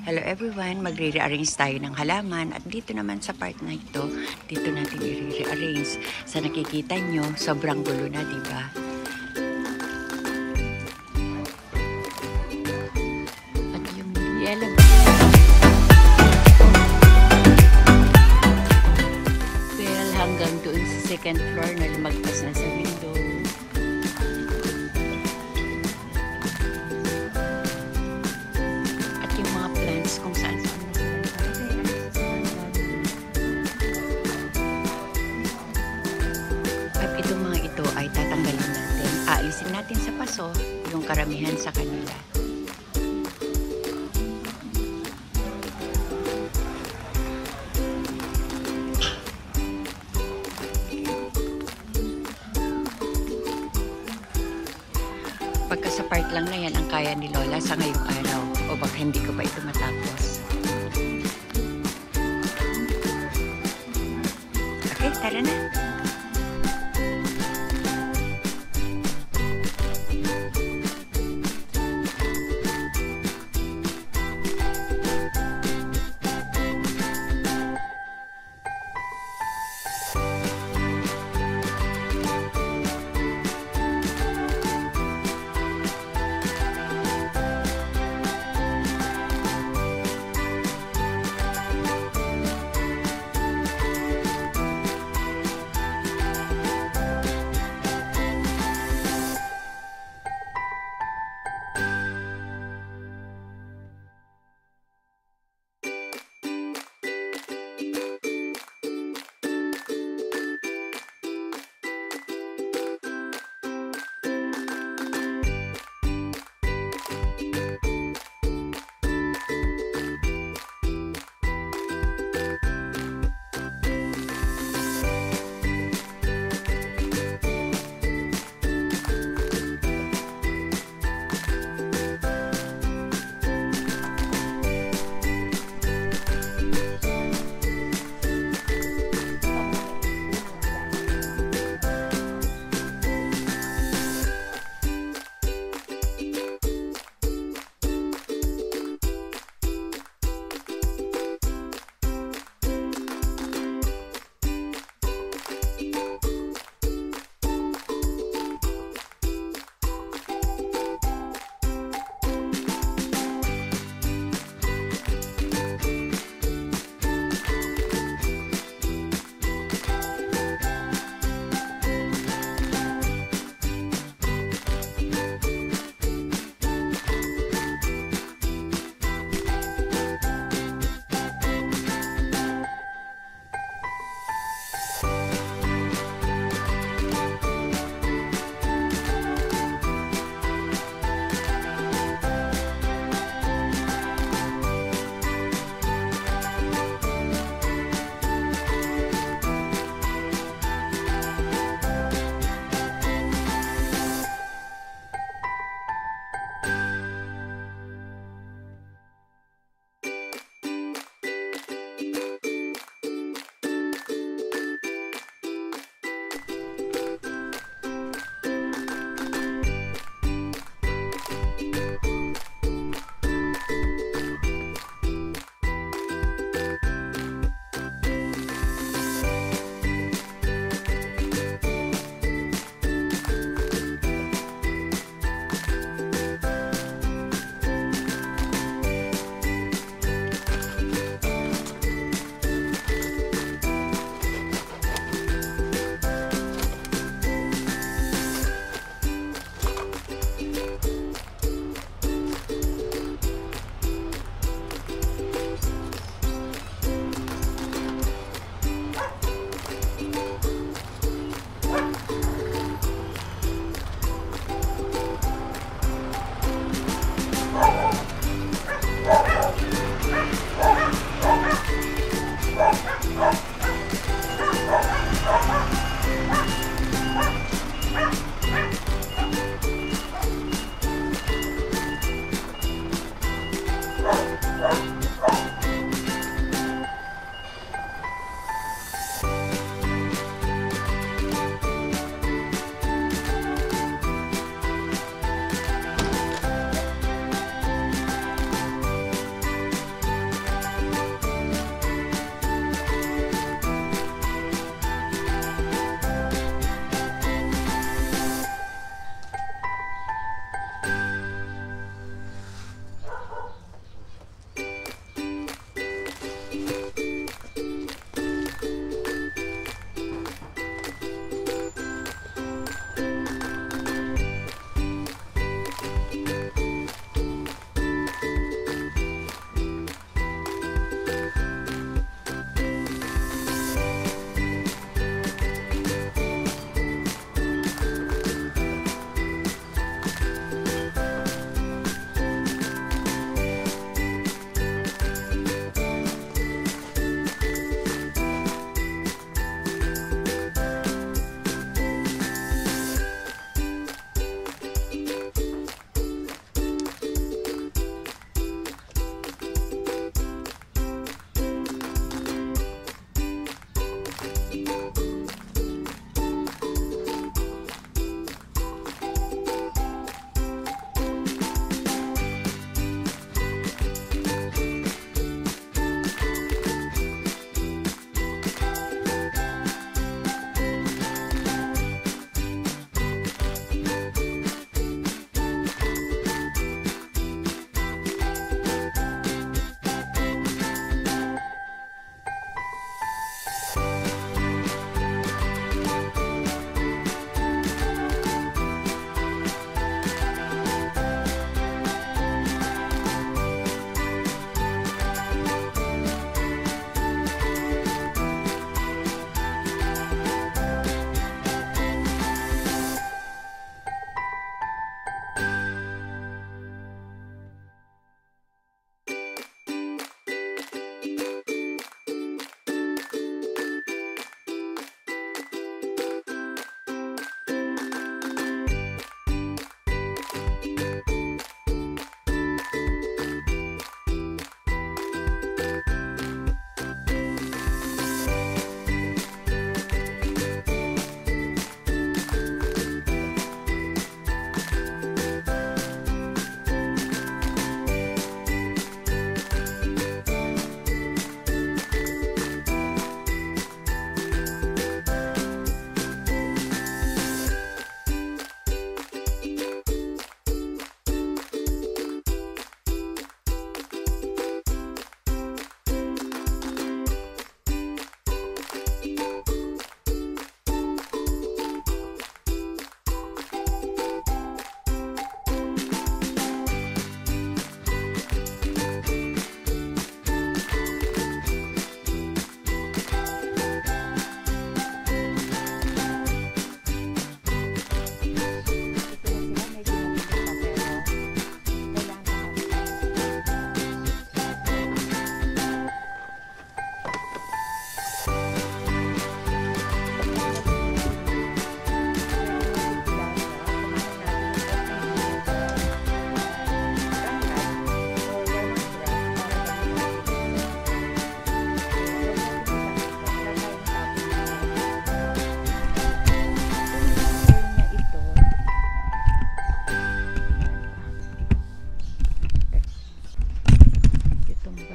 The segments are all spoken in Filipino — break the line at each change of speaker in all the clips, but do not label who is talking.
Hello everyone, magre-rearrange tayo ng halaman at dito naman sa part na ito, dito natin i-rearrange. Sa nakikita nyo, sobrang gulo na, diba? At yung yellow well, hanggang doon sa second floor na lumagpas na sa window. Kung saan at itong mga ito ay tatanggalin natin, aalisin natin sa paso yung karamihan sa kanila. Pagka sa part lang na yan ang kaya ni Lola sa ngayong araw, o baka hindi ko pa ito matapos. Okay, tara na.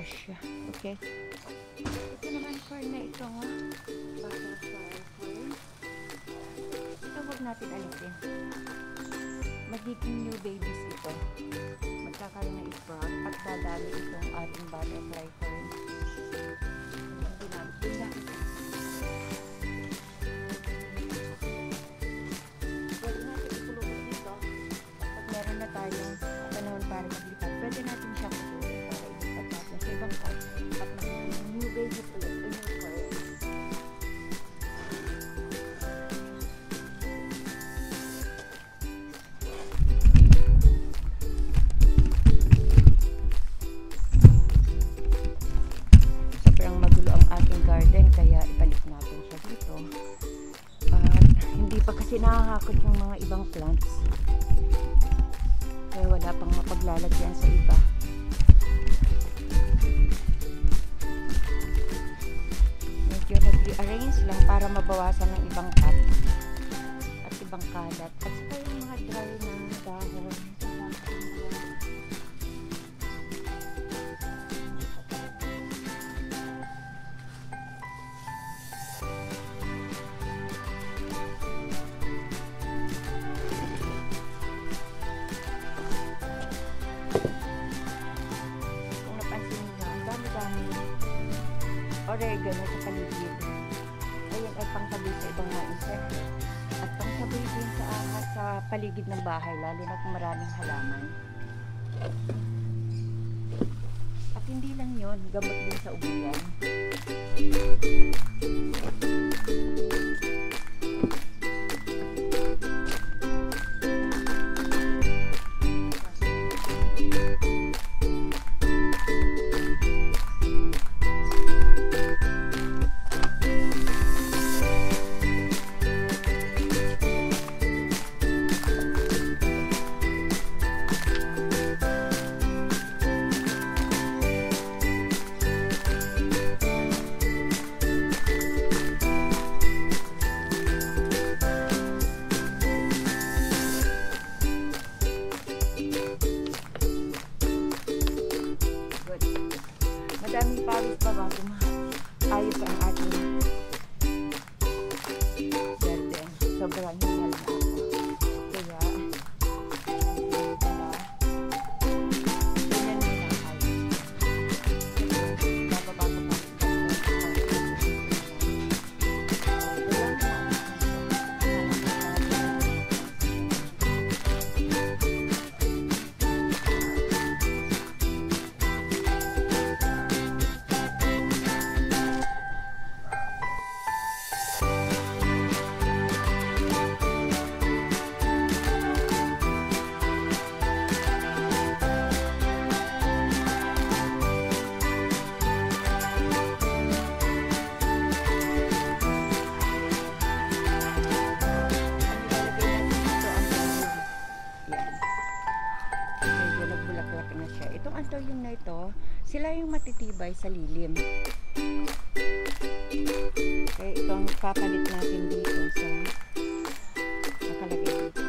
siya. Okay. Ito naman fern na ito. Butterfly fern. Ito huwag natin alisin. Magiging new babies ito. Magkakaroon na sprout at dadami itong ating butterfly fern. Hindi namin pinakita. Pwede natin itulungan dito. Pag meron na tayong panahon para maglipat, pwede natin siya patuloy para ilipat natin sa ibang part at magiging new babies ulit. New fern. Kaya ibalik natin siya dito. At hindi pa kasi nakakakot yung mga ibang plants. Kaya wala pang mapaglalagyan sa iba. Medyo nag-rearrange lang para mabawasan ng ibang cut at ibang kalat. At saka yung mga dry na dahon. Oregano sa paligid. Ayun ay pangtabi sa ibang mga insekto. At pangtabi din sa ahas sa paligid ng bahay, lalo na kung maraming halaman. At hindi lang yun, gamot din sa ubuyan. Madaming pawis pa bago ayos ang ating garden. Sobrang hingal na ako. Kaya, ganyan na lang ayos. Bababa ko pa. Itong anthurium na ito, sila yung matitibay sa lilim. Kaya itong papalit natin dito sa nakalagay dito.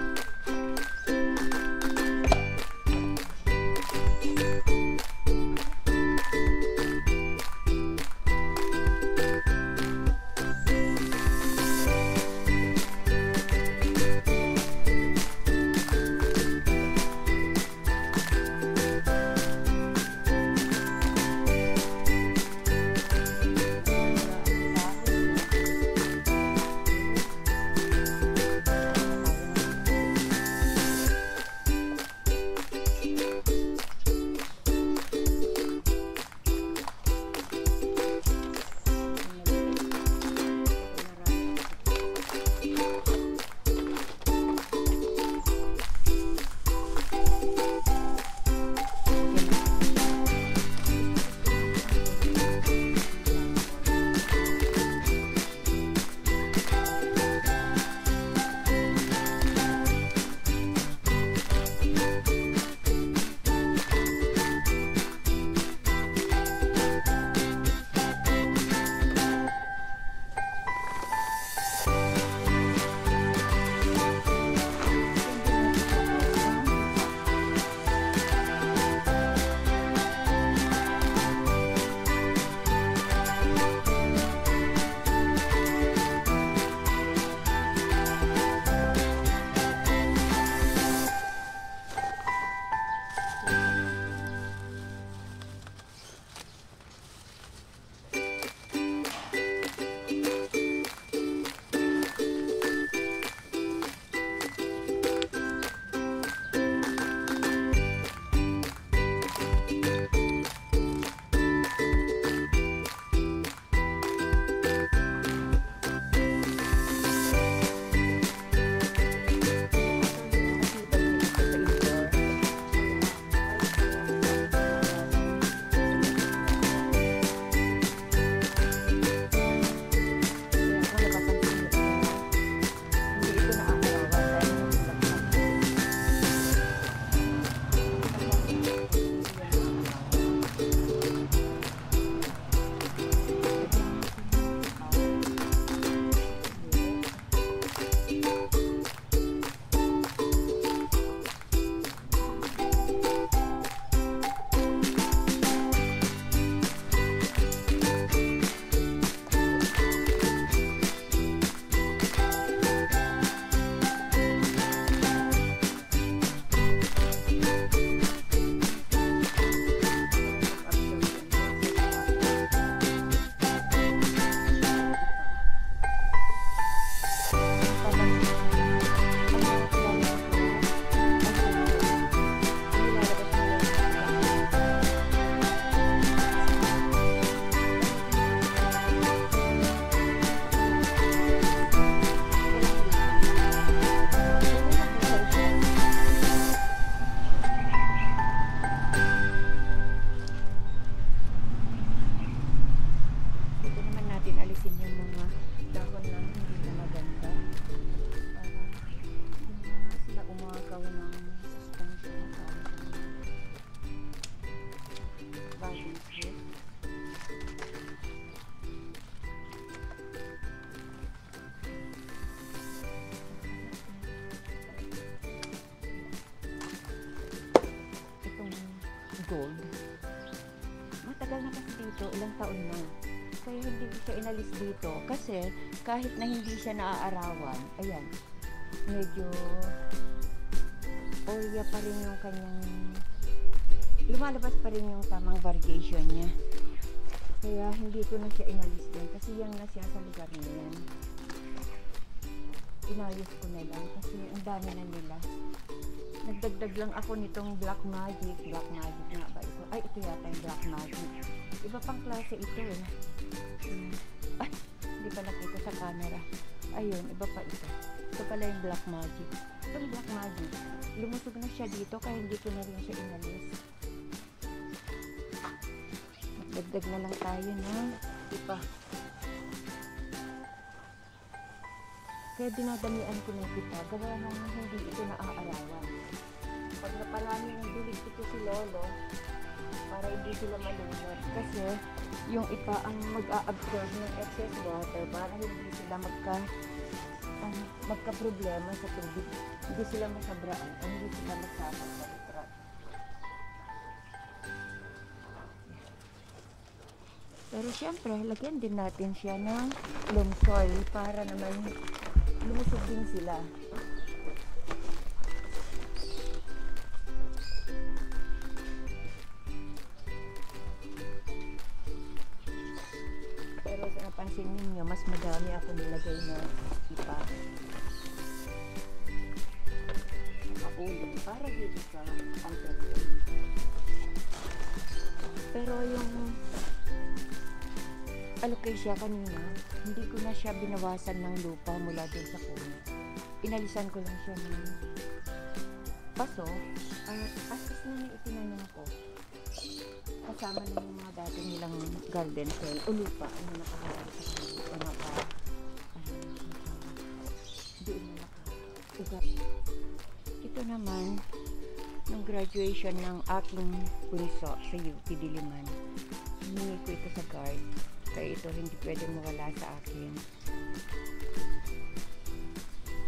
matagal na kasi dito, ilang taon na. Kaya hindi ko siya inalis dito kasi kahit na hindi siya naaarawan, ayan, medyo orya pa rin yung kanyang, lumalabas pa rin yung tamang variegation niya. Kaya hindi ko na siya inalis din kasi yan na siya sa lugar niya. Inayos ko na lang kasi ang dami na nila. Nagdagdag lang ako nitong Black Magic nga ba ito? Ay, ito yata yung Black Magic. Iba pang klase ito eh. Ay, hindi pa nakita sa camera. Ayun, iba pa ito. Ito pala yung Black Magic. Itong Black Magic, lumusog na siya dito kaya hindi ko na rin siya inalis. Dagdag na lang tayo ng iba. Kaya dinadamian ko na kita, gawa nang hindi ito naaarawan. Pag naparami ng bilig ito si Lolo, para hindi sila malunod. Kasi yung ipa ang mag-a-absorb ng excess water para hindi sila magka-problema sa tubig. Hindi sila masabraan o hindi sila magsasag sa litrat. Pero syempre, lagyan din natin siya ng loam soil para naman lumusog din sila. Pero sa napansin ninyo, mas madami ako nilagay na ipa. Ulo para dito sa pangkakit. Pero yung alocasia kanina, hindi ko na siya binawasan ng lupa mula doon sa puno. Inalisan ko lang siya ng paso at asas na na itinanim ko. Kasama na yung mga dati nilang garden soil o lupa. Ano nakaharap sa kanila o doon na naka-ugat. Ito naman, nung graduation ng aking bunso sa UP Diliman, hiningi ko ito sa guard. Kaya ito hindi pwedeng mawala sa akin.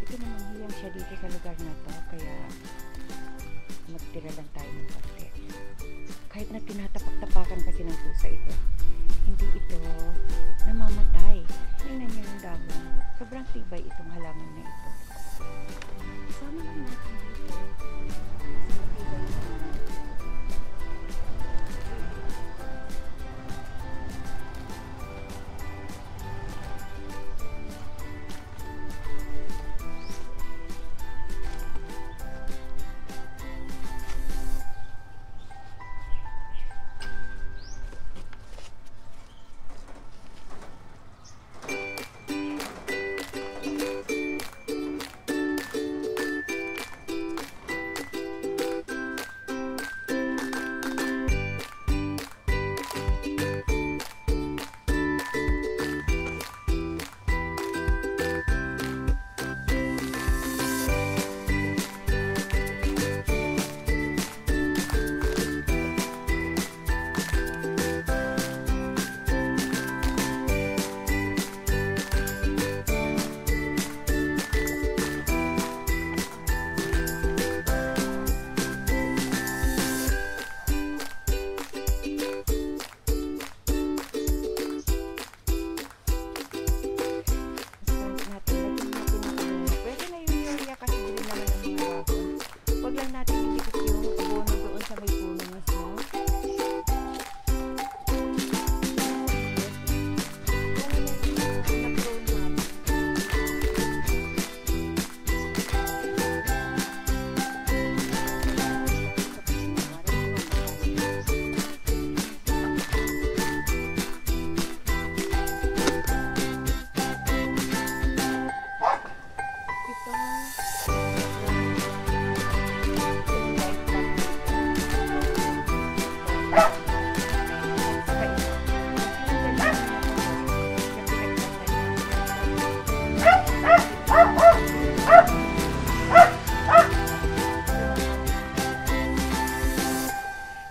Ito naman hiyang siya dito sa lugar na to, kaya magtira lang tayo ng konti. Kahit na tinatapak-tapakan kasi ng pusa ito, hindi ito namamatay. Tingnan niyo yung dahon. Sobrang tibay itong halaman na ito. Sama lang natin dito. Matibay naman.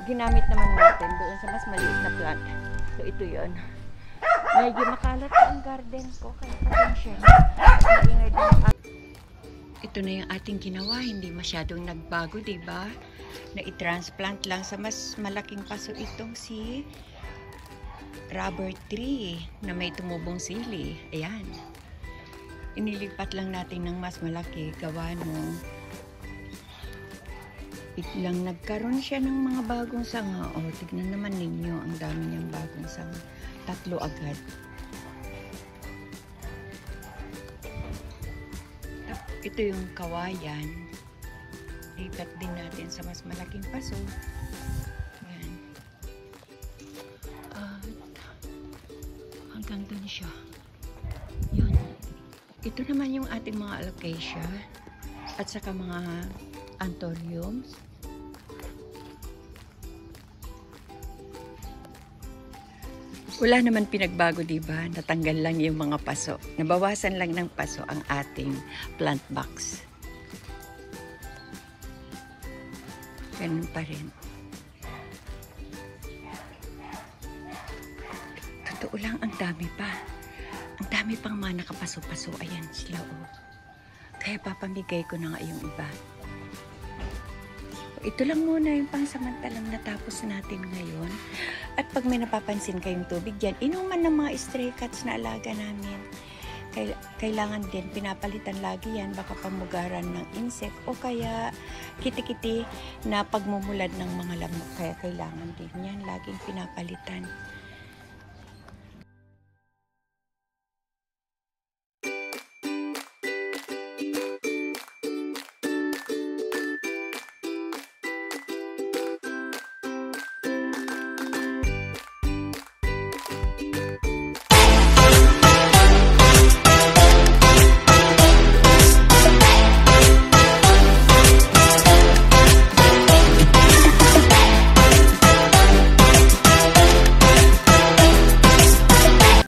Ginamit naman natin doon sa mas maliit na plant. So ito yon. Medyo makalat ang garden ko kaya pasensya na. Ito na yung ating ginawa, hindi masyadong nagbago, diba? Na i-transplant lang sa mas malaking paso itong si rubber tree na may tumubong sili. Ayan. Inilipat lang natin ng mas malaki gawa nung lang nagkaroon siya ng mga bagong sanga. O, tignan naman ninyo, ang dami niyang bagong sanga. 3 agad. Ito yung kawayan. Lipat din natin sa mas malaking paso. Ayan. At hanggang dun siya. Yun. Ito naman yung ating mga alocasia at saka mga anthuriums. Wala naman pinagbago, diba? Natanggal lang yung mga paso. Nabawasan lang ng paso ang ating plant box. Ganun pa rin. Totoo lang, ang dami pa. Ang dami pang mga nakapaso-paso. Ayan sila, oh. Kaya papamigay ko na nga yung iba. Ito lang muna yung pangsamantalang natapos natin ngayon. At pag may napapansin kayong tubig dyan, inuman ng mga stray cats na alaga namin. Kailangan din, pinapalitan lagi yan, baka pamugaran ng insect o kaya kiti-kiti na pagmumulad ng mga lamok. Kaya kailangan din yan, laging pinapalitan.